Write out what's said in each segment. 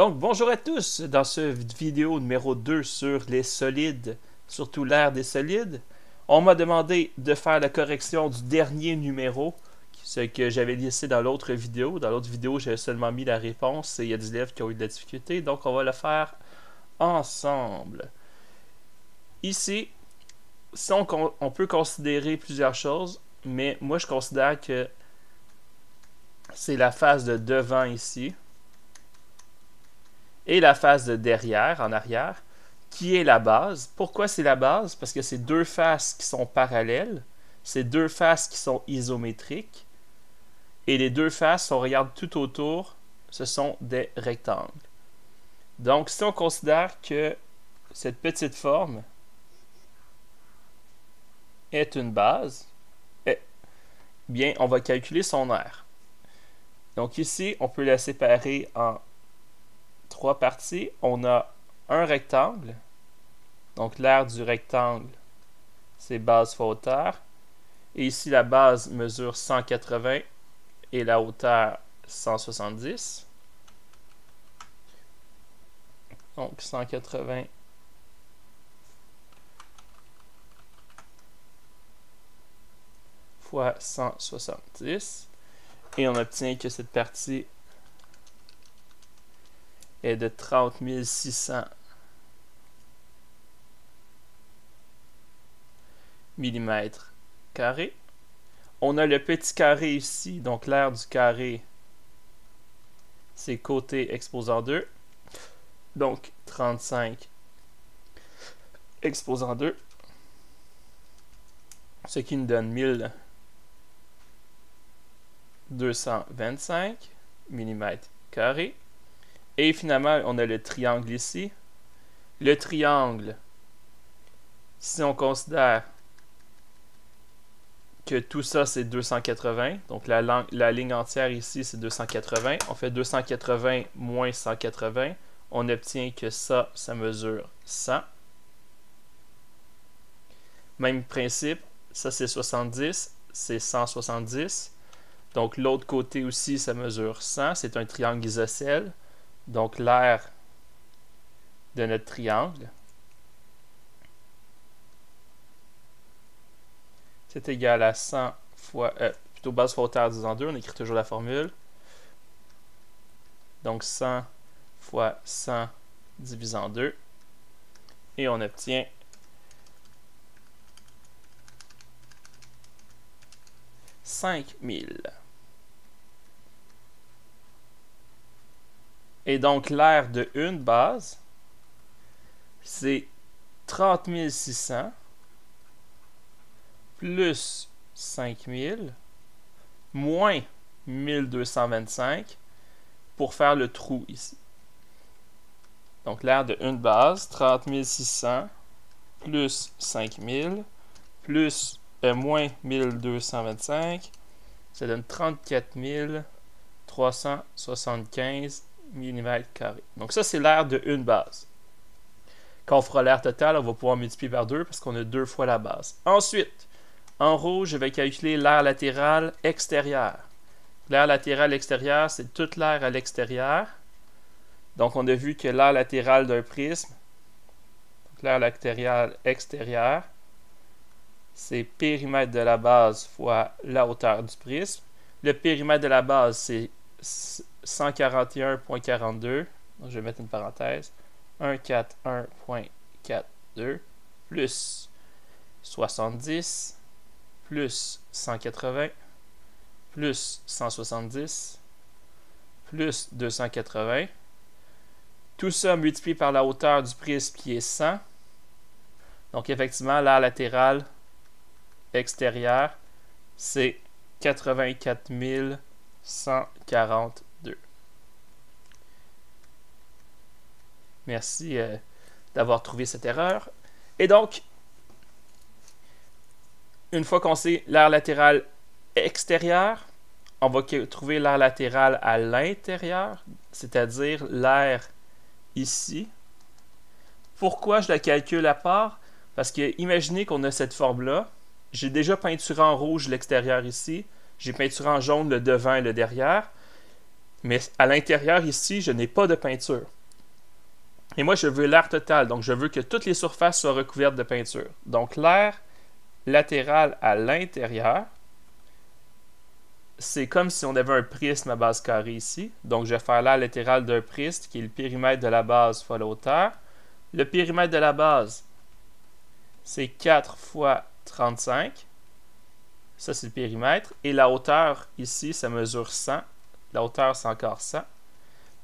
Donc, bonjour à tous! Dans cette vidéo numéro 2 sur les solides, surtout l'air des solides, on m'a demandé de faire la correction du dernier numéro, ce que j'avais laissé dans l'autre vidéo. Dans l'autre vidéo, j'avais seulement mis la réponse et il y a des élèves qui ont eu de la difficulté, donc on va le faire ensemble. Ici, si on peut considérer plusieurs choses, mais moi je considère que c'est la face de devant ici et la face de derrière, en arrière, qui est la base. Pourquoi c'est la base? Parce que c'est deux faces qui sont parallèles, c'est deux faces qui sont isométriques, et les deux faces, si on regarde tout autour, ce sont des rectangles. Donc, si on considère que cette petite forme est une base, bien, on va calculer son aire. Donc ici, on peut la séparer en trois parties. On a un rectangle. Donc l'aire du rectangle, c'est base fois hauteur. Et ici, la base mesure 180 et la hauteur 170. Donc 180 fois 170. Et on obtient que cette partie est de 30 600 mm². On a le petit carré ici, donc l'aire du carré, c'est côté exposant 2. Donc 35 exposant 2, ce qui nous donne 1225 mm². Et finalement, on a le triangle ici. Le triangle, si on considère que tout ça c'est 280, donc la ligne entière ici c'est 280, on fait 280 moins 180, on obtient que ça mesure 100. Même principe, ça c'est 70, c'est 170. Donc l'autre côté aussi, ça mesure 100. C'est un triangle isocèle. Donc l'aire de notre triangle, c'est égal à 100 fois, plutôt base fois hauteur divisé en 2. On écrit toujours la formule. Donc 100 fois 100 divisé en 2. Et on obtient 5000. Et donc, l'aire de une base, c'est 30 600 plus 5000 moins 1225 pour faire le trou ici. Donc, l'aire de une base, 30 600 plus 5000 plus moins 1225, ça donne 34 375 mm². Donc ça, c'est l'aire de une base. Quand on fera l'aire totale, on va pouvoir multiplier par 2 parce qu'on a 2 fois la base. Ensuite, en rouge, je vais calculer l'aire latérale extérieure. L'aire latérale extérieure, c'est toute l'aire à l'extérieur. Donc on a vu que l'aire latérale d'un prisme, l'aire latérale extérieure, c'est périmètre de la base fois la hauteur du prisme. Le périmètre de la base, c'est 141.42. Donc, je vais mettre une parenthèse. 141.42 plus 70 plus 180 plus 170 plus 280. Tout ça multiplié par la hauteur du prisme qui est 100. Donc, effectivement, l'aire latérale extérieure, c'est 84 142. Merci d'avoir trouvé cette erreur. Et donc, une fois qu'on sait l'aire latérale extérieure, on va trouver l'aire latérale à l'intérieur, c'est-à-dire l'aire ici. Pourquoi je la calcule à part? Parce que imaginez qu'on a cette forme-là. J'ai déjà peinturé en rouge l'extérieur ici. J'ai peinturé en jaune le devant et le derrière. Mais à l'intérieur ici, je n'ai pas de peinture. Et moi, je veux l'aire total, donc je veux que toutes les surfaces soient recouvertes de peinture. Donc l'aire latérale à l'intérieur, c'est comme si on avait un prisme à base carrée ici. Donc je vais faire l'aire latérale d'un prisme, qui est le périmètre de la base fois la hauteur. Le périmètre de la base, c'est 4 fois 35. Ça, c'est le périmètre. Et la hauteur, ici, ça mesure 100. La hauteur, c'est encore 100.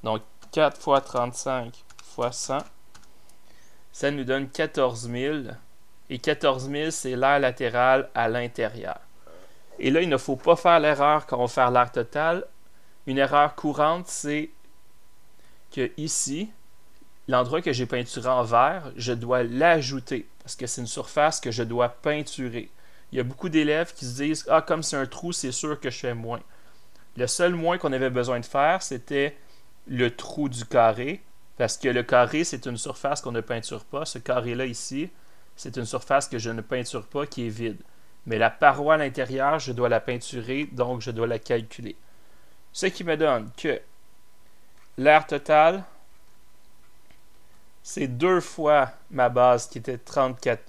Donc, 4 fois 35 fois 100, ça nous donne 14 000. Et 14 000, c'est l'aire latérale à l'intérieur. Et là, il ne faut pas faire l'erreur quand on va faire l'aire totale. Une erreur courante, c'est que ici, l'endroit que j'ai peinturé en vert, je dois l'ajouter parce que c'est une surface que je dois peinturer. Il y a beaucoup d'élèves qui se disent « Ah, comme c'est un trou, c'est sûr que je fais moins. » Le seul moins qu'on avait besoin de faire, c'était le trou du carré, parce que le carré, c'est une surface qu'on ne peinture pas. Ce carré-là ici, c'est une surface que je ne peinture pas, qui est vide. Mais la paroi à l'intérieur, je dois la peinturer, donc je dois la calculer. Ce qui me donne que l'aire totale, c'est 2 fois ma base qui était 34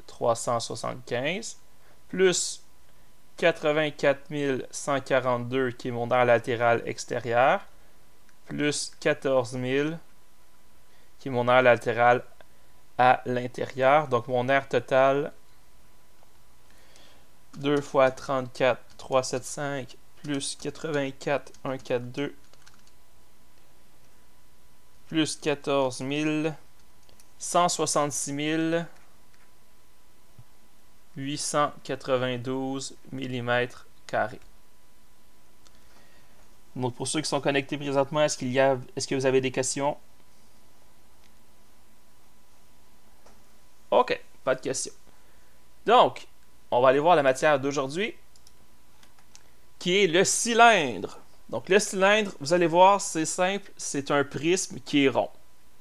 375, plus 84 142 qui est mon aire latérale extérieure, plus 14 000 qui est mon aire latérale à l'intérieur. Donc mon aire totale, 2 fois 34 375 plus 84 142 plus 14 000, 166 892 mm². Donc pour ceux qui sont connectés présentement, est-ce que vous avez des questions? OK, pas de questions. Donc, on va aller voir la matière d'aujourd'hui, qui est le cylindre. Donc le cylindre, vous allez voir, c'est simple, c'est un prisme qui est rond.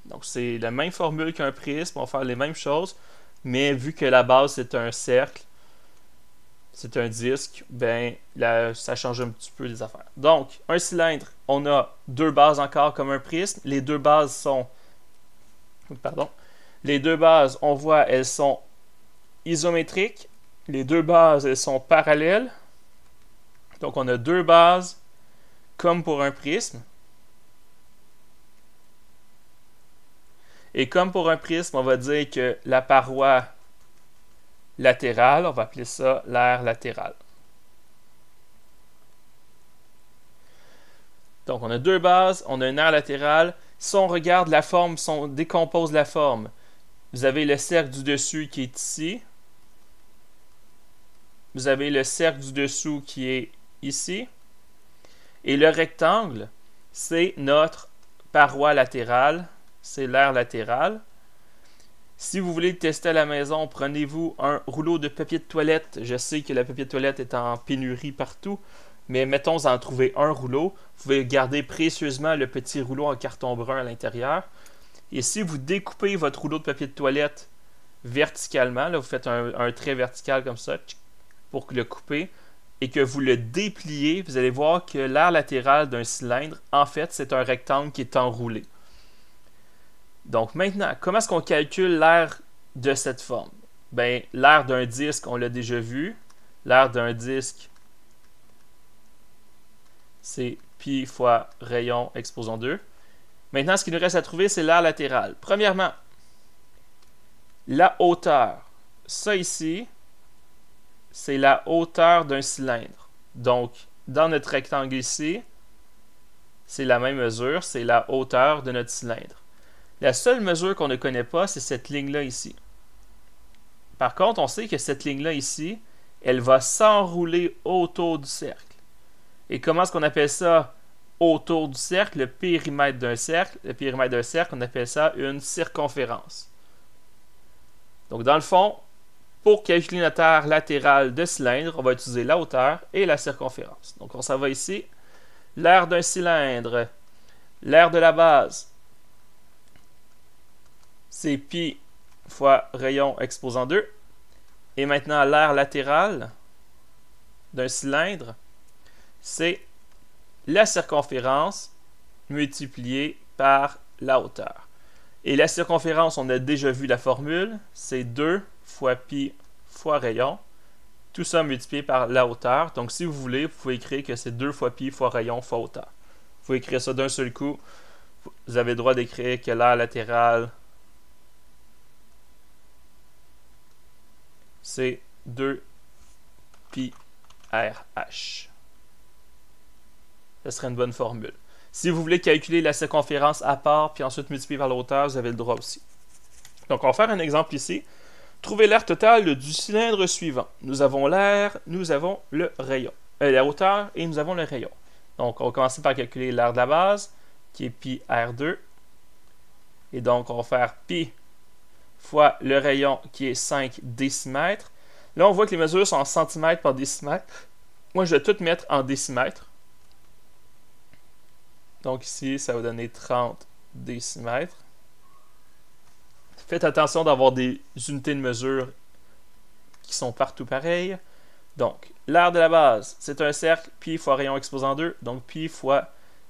Donc c'est la même formule qu'un prisme, on va faire les mêmes choses, mais vu que la base c'est un cercle, c'est un disque, ben là, ça change un petit peu les affaires. Donc, un cylindre, on a deux bases encore comme un prisme. Les deux bases sont... Pardon. Les deux bases, on voit, elles sont isométriques. Les deux bases, elles sont parallèles. Donc, on a deux bases comme pour un prisme. Et comme pour un prisme, on va dire que la paroi latérale, on va appeler ça l'aire latérale. Donc, on a deux bases, on a une aire latérale. Si on regarde la forme, si on décompose la forme, vous avez le cercle du dessus qui est ici. Vous avez le cercle du dessous qui est ici. Et le rectangle, c'est notre paroi latérale. C'est l'aire latérale. Si vous voulez le tester à la maison, prenez-vous un rouleau de papier de toilette. Je sais que le papier de toilette est en pénurie partout, mais mettons en trouver un rouleau. Vous pouvez garder précieusement le petit rouleau en carton brun à l'intérieur. Et si vous découpez votre rouleau de papier de toilette verticalement, là, vous faites un trait vertical comme ça pour le couper, et que vous le dépliez, vous allez voir que l'aire latérale d'un cylindre, en fait, c'est un rectangle qui est enroulé. Donc maintenant, comment est-ce qu'on calcule l'aire de cette forme? Ben, l'aire d'un disque, on l'a déjà vu. L'aire d'un disque, c'est pi fois rayon exposant 2. Maintenant, ce qu'il nous reste à trouver, c'est l'aire latérale. Premièrement, la hauteur. Ça ici, c'est la hauteur d'un cylindre. Donc, dans notre rectangle ici, c'est la même mesure, c'est la hauteur de notre cylindre. La seule mesure qu'on ne connaît pas, c'est cette ligne-là ici. Par contre, on sait que cette ligne-là ici, elle va s'enrouler autour du cercle. Et comment est-ce qu'on appelle ça autour du cercle? Le périmètre d'un cercle. Le périmètre d'un cercle, on appelle ça une circonférence. Donc, dans le fond, pour calculer notre aire latérale de cylindre, on va utiliser la hauteur et la circonférence. Donc, on s'en va ici. L'aire d'un cylindre, l'aire de la base, c'est pi fois rayon exposant 2. Et maintenant, l'aire latérale d'un cylindre, c'est la circonférence multiplié par la hauteur. Et la circonférence, on a déjà vu la formule, c'est 2 fois pi fois rayon. Tout ça multiplié par la hauteur. Donc, si vous voulez, vous pouvez écrire que c'est 2 fois pi fois rayon fois hauteur. Vous pouvez écrire ça d'un seul coup. Vous avez le droit d'écrire que l'aire latérale, c'est 2 pi RH. Ce serait une bonne formule. Si vous voulez calculer la circonférence à part, puis ensuite multiplier par la hauteur, vous avez le droit aussi. Donc, on va faire un exemple ici. Trouvez l'aire totale du cylindre suivant. Nous avons l'aire, nous avons le rayon. La hauteur et nous avons le rayon. Donc, on va commencer par calculer l'aire de la base, qui est pi R2. Et donc, on va faire pi fois le rayon, qui est 5 décimètres. Là, on voit que les mesures sont en centimètres par décimètre. Moi, je vais tout mettre en décimètres. Donc ici, ça va donner 30 décimètres. Faites attention d'avoir des unités de mesure qui sont partout pareilles. Donc, l'aire de la base, c'est un cercle, pi fois rayon exposant 2. Donc, pi fois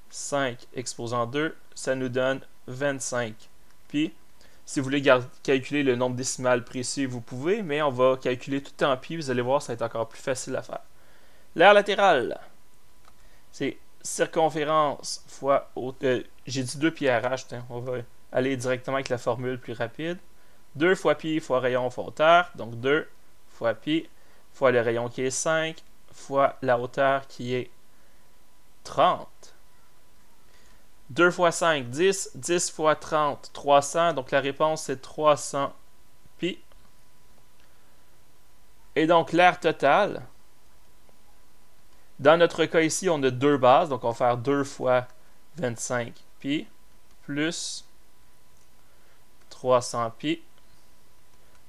5 exposant 2, ça nous donne 25 pi. Si vous voulez calculer le nombre décimal précis, vous pouvez, mais on va calculer tout en pi. Vous allez voir, ça va être encore plus facile à faire. L'aire latérale, c'est circonférence fois hauteur. J'ai dit 2 pi RH, on va aller directement avec la formule plus rapide. 2 fois pi fois rayon fois hauteur, donc 2 fois pi fois le rayon qui est 5 fois la hauteur qui est 30. 2 fois 5, 10. 10 fois 30, 300. Donc la réponse c'est 300 pi. Et donc l'aire totale, dans notre cas ici, on a deux bases. Donc on va faire 2 fois 25 pi plus 300 pi.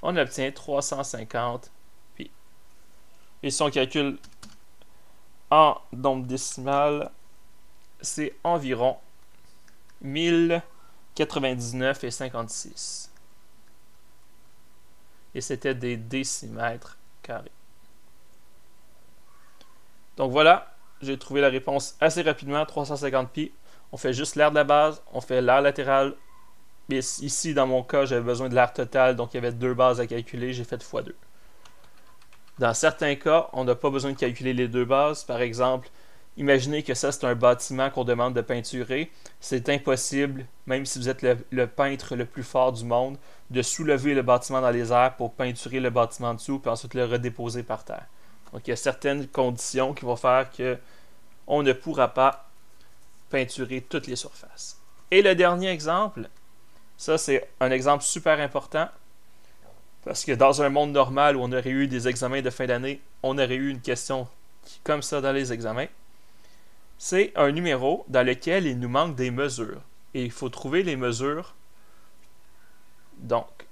On obtient 350 pi. Et si on calcule en nombre décimal, c'est environ 1099,56. Et c'était des décimètres carrés. Donc voilà, j'ai trouvé la réponse assez rapidement, 350 pi. On fait juste l'aire de la base, on fait l'aire latérale. Mais ici, dans mon cas, j'avais besoin de l'aire totale, donc il y avait deux bases à calculer, j'ai fait x2. Dans certains cas, on n'a pas besoin de calculer les deux bases. Par exemple, imaginez que ça, c'est un bâtiment qu'on demande de peinturer. C'est impossible, même si vous êtes le peintre le plus fort du monde, de soulever le bâtiment dans les airs pour peinturer le bâtiment dessous, puis ensuite le redéposer par terre. Donc, il y a certaines conditions qui vont faire qu'on ne pourra pas peinturer toutes les surfaces. Et le dernier exemple, ça, c'est un exemple super important. Parce que dans un monde normal où on aurait eu des examens de fin d'année, on aurait eu une question comme ça dans les examens. C'est un numéro dans lequel il nous manque des mesures. Et il faut trouver les mesures. Donc,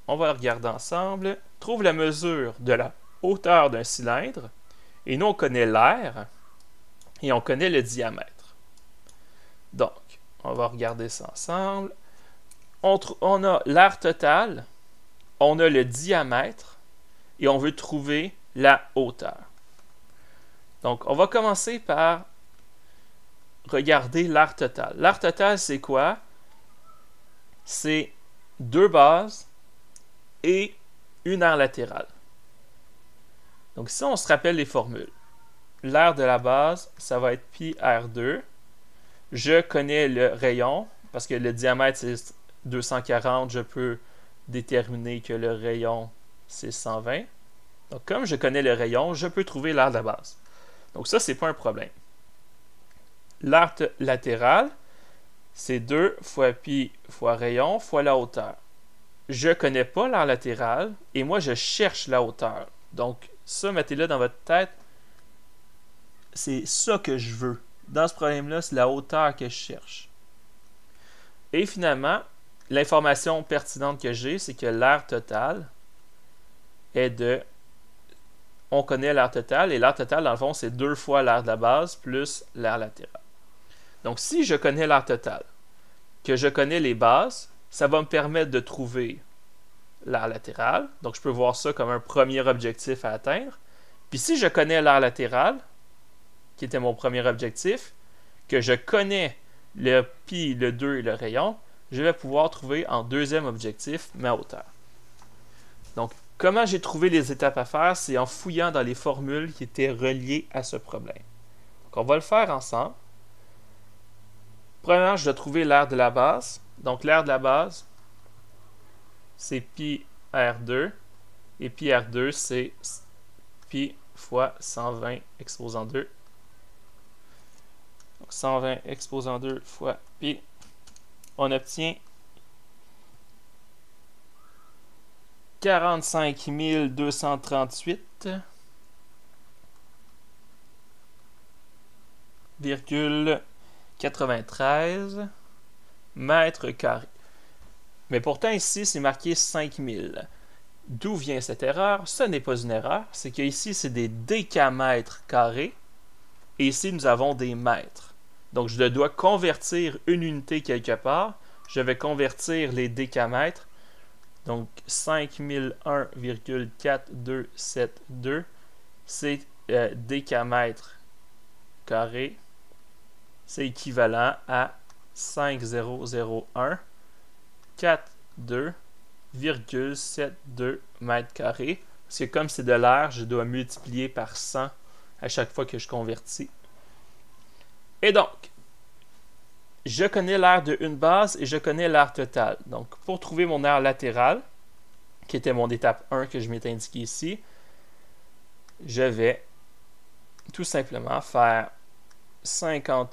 on va regarder ensemble. Trouve la mesure de la hauteur d'un cylindre. Et nous, on connaît l'aire. Et on connaît le diamètre. Donc, on va regarder ça ensemble. On a l'aire totale. On a le diamètre et on veut trouver la hauteur. Donc, on va commencer par regarder l'aire totale. L'aire totale, c'est quoi? C'est deux bases et une aire latérale. Donc, si on se rappelle les formules, l'aire de la base, ça va être pi R2. Je connais le rayon, parce que le diamètre, c'est 240, je peux déterminer que le rayon, c'est 120. Donc, comme je connais le rayon, je peux trouver l'aire de la base. Donc, ça, c'est pas un problème. L'aire latérale, c'est 2 fois pi fois rayon fois la hauteur. Je connais pas l'aire latérale et moi, je cherche la hauteur. Donc, ça, mettez-le dans votre tête. C'est ça que je veux. Dans ce problème-là, c'est la hauteur que je cherche. Et finalement, l'information pertinente que j'ai, c'est que l'aire totale est de... On connaît l'aire totale, et l'aire totale, dans le fond, c'est 2 fois l'aire de la base plus l'aire latérale. Donc, si je connais l'aire totale, que je connais les bases, ça va me permettre de trouver l'aire latérale. Donc, je peux voir ça comme un premier objectif à atteindre. Puis, si je connais l'aire latérale, qui était mon premier objectif, que je connais le pi, le 2 et le rayon, je vais pouvoir trouver en deuxième objectif ma hauteur. Donc, comment j'ai trouvé les étapes à faire? C'est en fouillant dans les formules qui étaient reliées à ce problème. Donc, on va le faire ensemble. Premièrement, je dois trouver l'aire de la base. Donc, l'aire de la base, c'est pi R2. Et pi R2, c'est pi fois 120 exposant 2. Donc, 120 exposant 2 fois pi. On obtient 45 238,93 mètres carrés. Mais pourtant ici, c'est marqué 5000. D'où vient cette erreur? Ce n'est pas une erreur, c'est qu'ici, c'est des décamètres carrés, et ici, nous avons des mètres. Donc, je dois convertir une unité quelque part. Je vais convertir les décamètres. Donc, 5001,4272, c'est décamètres carrés. C'est équivalent à 5014,72 mètres carrés. Parce que comme c'est de l'air, je dois multiplier par 100 à chaque fois que je convertis. Et donc, je connais l'aire de une base et je connais l'aire totale. Donc, pour trouver mon aire latérale, qui était mon étape 1 que je m'étais indiqué ici, je vais tout simplement faire 500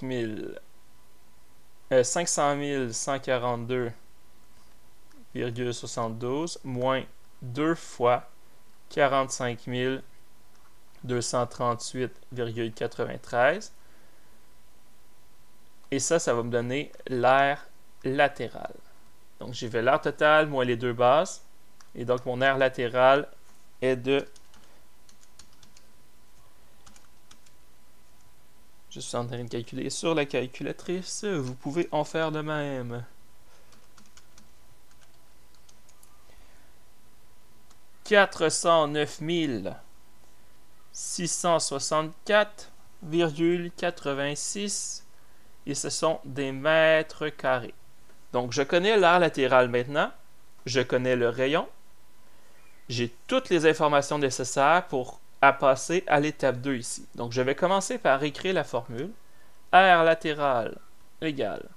142,72 moins 2 fois 45 238,93. Et ça va me donner l'aire latérale. Donc, j'ai fait l'aire totale moins les deux bases. Et donc, mon aire latérale est de... Je suis en train de calculer sur la calculatrice. Vous pouvez en faire de même. « 409 664,86 et ce sont des mètres carrés. Donc, je connais l'aire latérale maintenant. Je connais le rayon. J'ai toutes les informations nécessaires pour passer à l'étape 2 ici. Donc, je vais commencer par écrire la formule. Aire latérale égale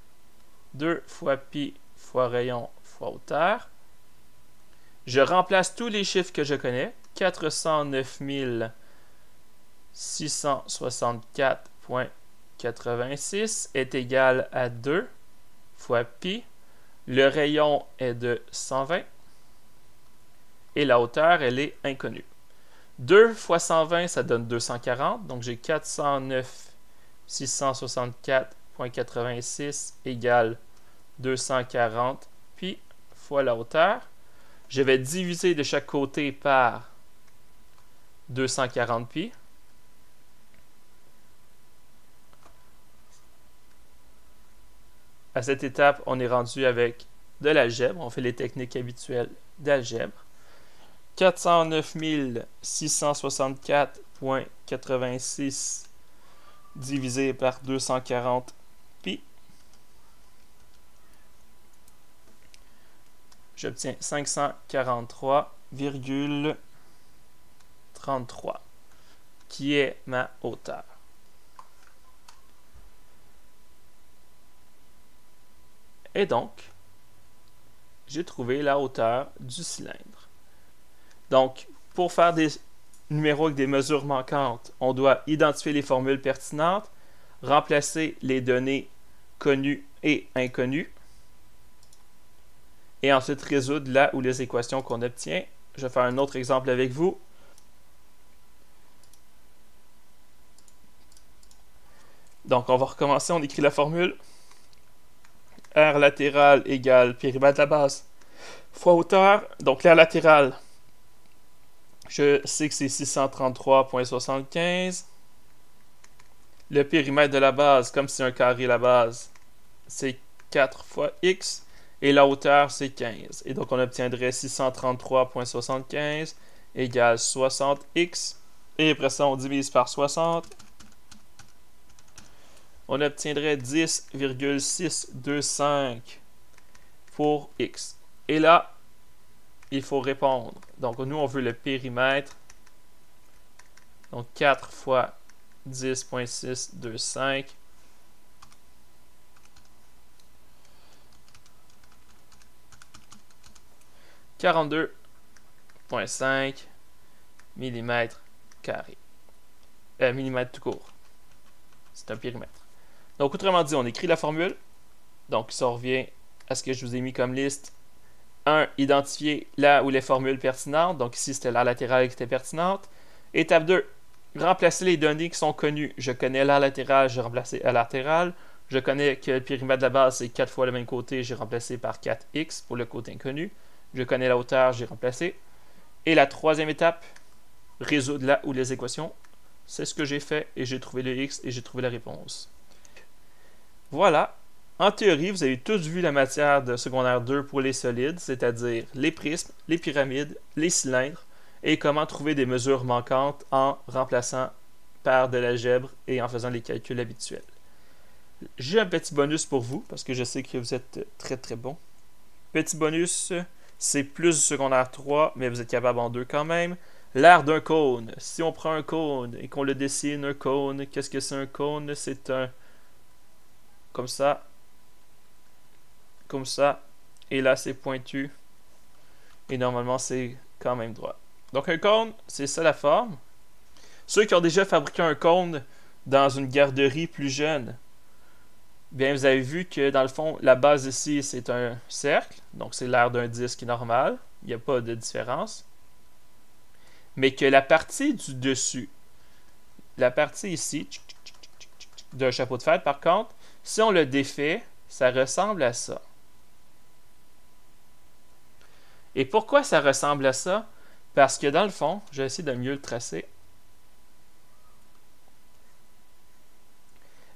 2 fois pi fois rayon fois hauteur. Je remplace tous les chiffres que je connais. 409 664,86 est égal à 2 fois pi. Le rayon est de 120 et la hauteur, elle est inconnue. 2 fois 120, ça donne 240. Donc, j'ai 409 664,86 égale 240 pi fois la hauteur. Je vais diviser de chaque côté par 240 pi. À cette étape, on est rendu avec de l'algèbre. On fait les techniques habituelles d'algèbre. 409 664,86 divisé par 240 pi. J'obtiens 543,33 qui est ma hauteur. Et donc, j'ai trouvé la hauteur du cylindre. Donc, pour faire des numéros avec des mesures manquantes, on doit identifier les formules pertinentes, remplacer les données connues et inconnues, et ensuite résoudre là où les équations qu'on obtient. Je vais faire un autre exemple avec vous. Donc, on va recommencer, on écrit la formule. Aire latérale égale périmètre de la base fois hauteur. Donc, l'aire latérale, je sais que c'est 633,75. Le périmètre de la base, comme c'est un carré la base, c'est 4 fois x. Et la hauteur, c'est 15. Et donc, on obtiendrait 633,75 égale 60x. Et après ça, on divise par 60. on obtiendrait 10,625 pour x. Et là, il faut répondre. Donc, nous, on veut le périmètre. Donc, 4 fois 10,625. « 42,5 mm carré. Millimètre tout court. C'est un périmètre. Donc, autrement dit, on écrit la formule. Donc, ça revient à ce que je vous ai mis comme liste. 1. Identifier là où les formules pertinentes. Donc, ici, c'était l'aire latérale qui était pertinente. Étape 2. Remplacer les données qui sont connues. Je connais l'aire latérale, j'ai remplacé l'aire latérale. Je connais que le périmètre de la base, c'est 4 fois le même côté. J'ai remplacé par 4x pour le côté inconnu. Je connais la hauteur, j'ai remplacé. Et la troisième étape, résoudre là où les équations. C'est ce que j'ai fait et j'ai trouvé le x et j'ai trouvé la réponse. Voilà. En théorie, vous avez tous vu la matière de secondaire 2 pour les solides, c'est-à-dire les prismes, les pyramides, les cylindres, et comment trouver des mesures manquantes en remplaçant par de l'algèbre et en faisant les calculs habituels. J'ai un petit bonus pour vous, parce que je sais que vous êtes très très bon. Petit bonus, c'est plus du secondaire 3, mais vous êtes capable en 2 quand même. L'aire d'un cône. Si on prend un cône et qu'on le dessine, un cône, qu'est-ce que c'est un cône? C'est un... comme ça. Comme ça. Et là, c'est pointu. Et normalement, c'est quand même droit. Donc, un cône, c'est ça la forme. Ceux qui ont déjà fabriqué un cône dans une garderie plus jeune, bien, vous avez vu que dans le fond, la base ici, c'est un cercle. Donc, c'est l'aire d'un disque normal. Il n'y a pas de différence. Mais que la partie du dessus, la partie ici, d'un chapeau de fête, par contre, si on le défait, ça ressemble à ça. Et pourquoi ça ressemble à ça? Parce que dans le fond, je vais essayer de mieux le tracer.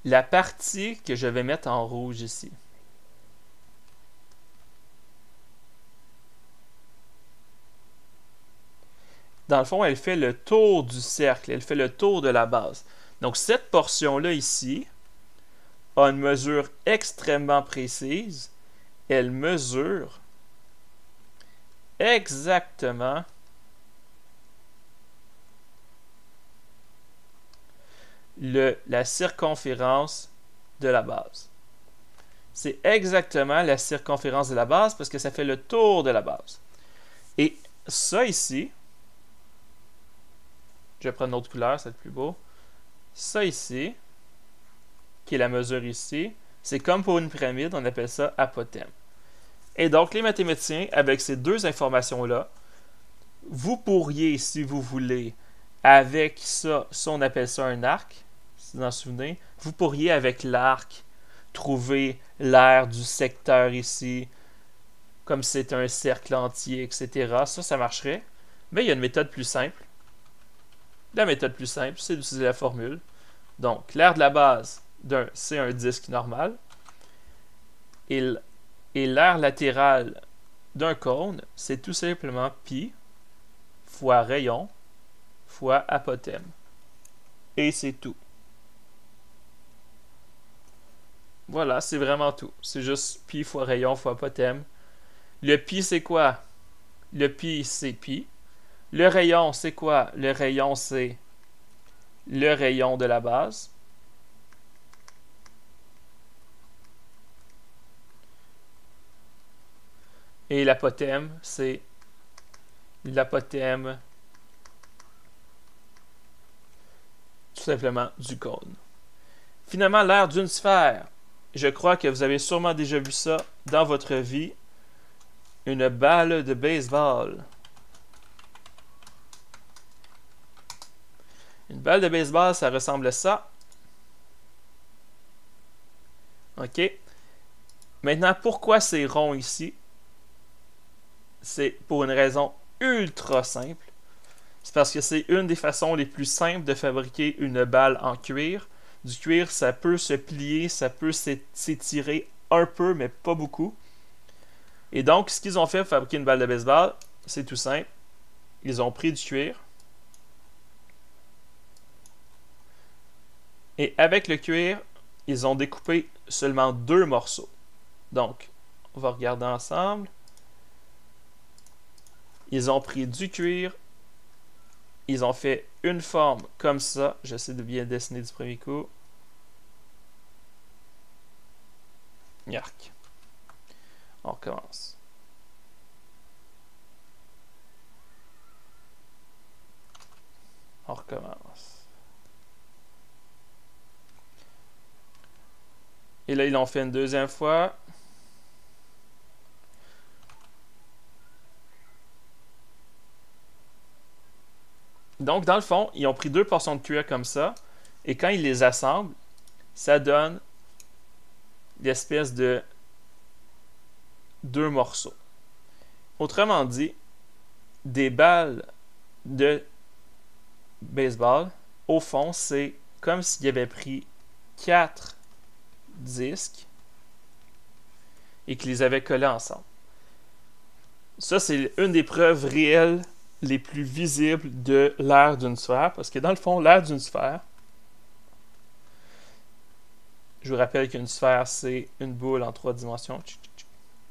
La partie que je vais mettre en rouge ici. Dans le fond, elle fait le tour du cercle, elle fait le tour de la base. Donc, cette portion-là ici a une mesure extrêmement précise. Elle mesure exactement la circonférence de la base. C'est exactement la circonférence de la base parce que ça fait le tour de la base. Et ça ici, je vais prendre une autre couleur, ça va être plus beau. Ça ici, qui est la mesure ici, c'est comme pour une pyramide, on appelle ça apothème. Et donc, les mathématiciens, avec ces deux informations-là, vous pourriez, si vous voulez, avec ça, on appelle ça un arc, si vous en souvenez, vous pourriez, avec l'arc, trouver l'aire du secteur ici, comme si c'était un cercle entier, etc. Ça marcherait. Mais il y a une méthode plus simple. La méthode plus simple, c'est d'utiliser la formule. Donc, l'aire de la base, c'est un disque normal. Et l'aire latérale d'un cône, c'est tout simplement pi fois rayon fois apothème. Et c'est tout. Voilà, c'est vraiment tout. C'est juste pi fois rayon fois apothème. Le pi, c'est quoi? Le pi, c'est pi. Le rayon, c'est quoi? Le rayon, c'est le rayon de la base. Et l'apothème, c'est l'apothème tout simplement du cône. Finalement, l'aire d'une sphère. Je crois que vous avez sûrement déjà vu ça dans votre vie. Une balle de baseball. Une balle de baseball, ça ressemble à ça. OK. Maintenant, pourquoi c'est rond ici? C'est pour une raison ultra simple. C'est parce que c'est une des façons les plus simples de fabriquer une balle en cuir. Du cuir, ça peut se plier, ça peut s'étirer un peu, mais pas beaucoup. Et donc, ce qu'ils ont fait pour fabriquer une balle de baseball, c'est tout simple. Ils ont pris du cuir. Et avec le cuir, ils ont découpé seulement 2 morceaux. Donc, on va regarder ensemble. Ils ont pris du cuir. Ils ont fait une forme comme ça. J'essaie de bien dessiner du premier coup. Yark. On recommence. On recommence. Et là, ils l'ont fait une deuxième fois. Donc, dans le fond, ils ont pris 2 portions de cuir comme ça. Et quand ils les assemblent, ça donne l'espèce de 2 morceaux. Autrement dit, des balles de baseball, au fond, c'est comme s'il avait pris 4 disques et qu'ils les avaient collés ensemble. Ça, c'est une des preuves réelles les plus visibles de l'aire d'une sphère, parce que dans le fond, l'aire d'une sphère, je vous rappelle qu'une sphère, c'est une boule en 3 dimensions.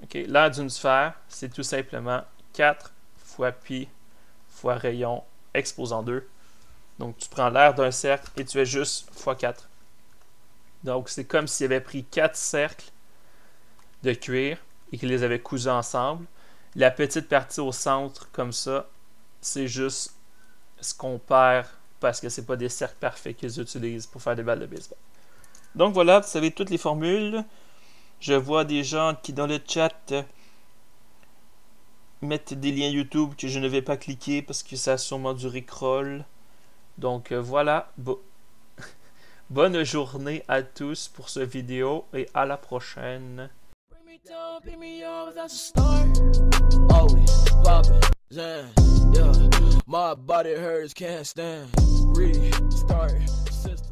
Okay. L'aire d'une sphère, c'est tout simplement 4 fois pi fois rayon exposant 2. Donc, tu prends l'aire d'un cercle et tu fais juste x 4. Donc, c'est comme s'il avait pris 4 cercles de cuir et qu'il les avait cousus ensemble. La petite partie au centre, comme ça, c'est juste ce qu'on perd parce que c'est pas des cercles parfaits qu'ils utilisent pour faire des balles de baseball. Donc voilà, vous savez toutes les formules. Je vois des gens qui dans le chat mettent des liens YouTube que je ne vais pas cliquer parce que ça a sûrement du rickroll. Donc voilà, bonne journée à tous pour cette vidéo et à la prochaine. My body hurts, can't stand. Restart system.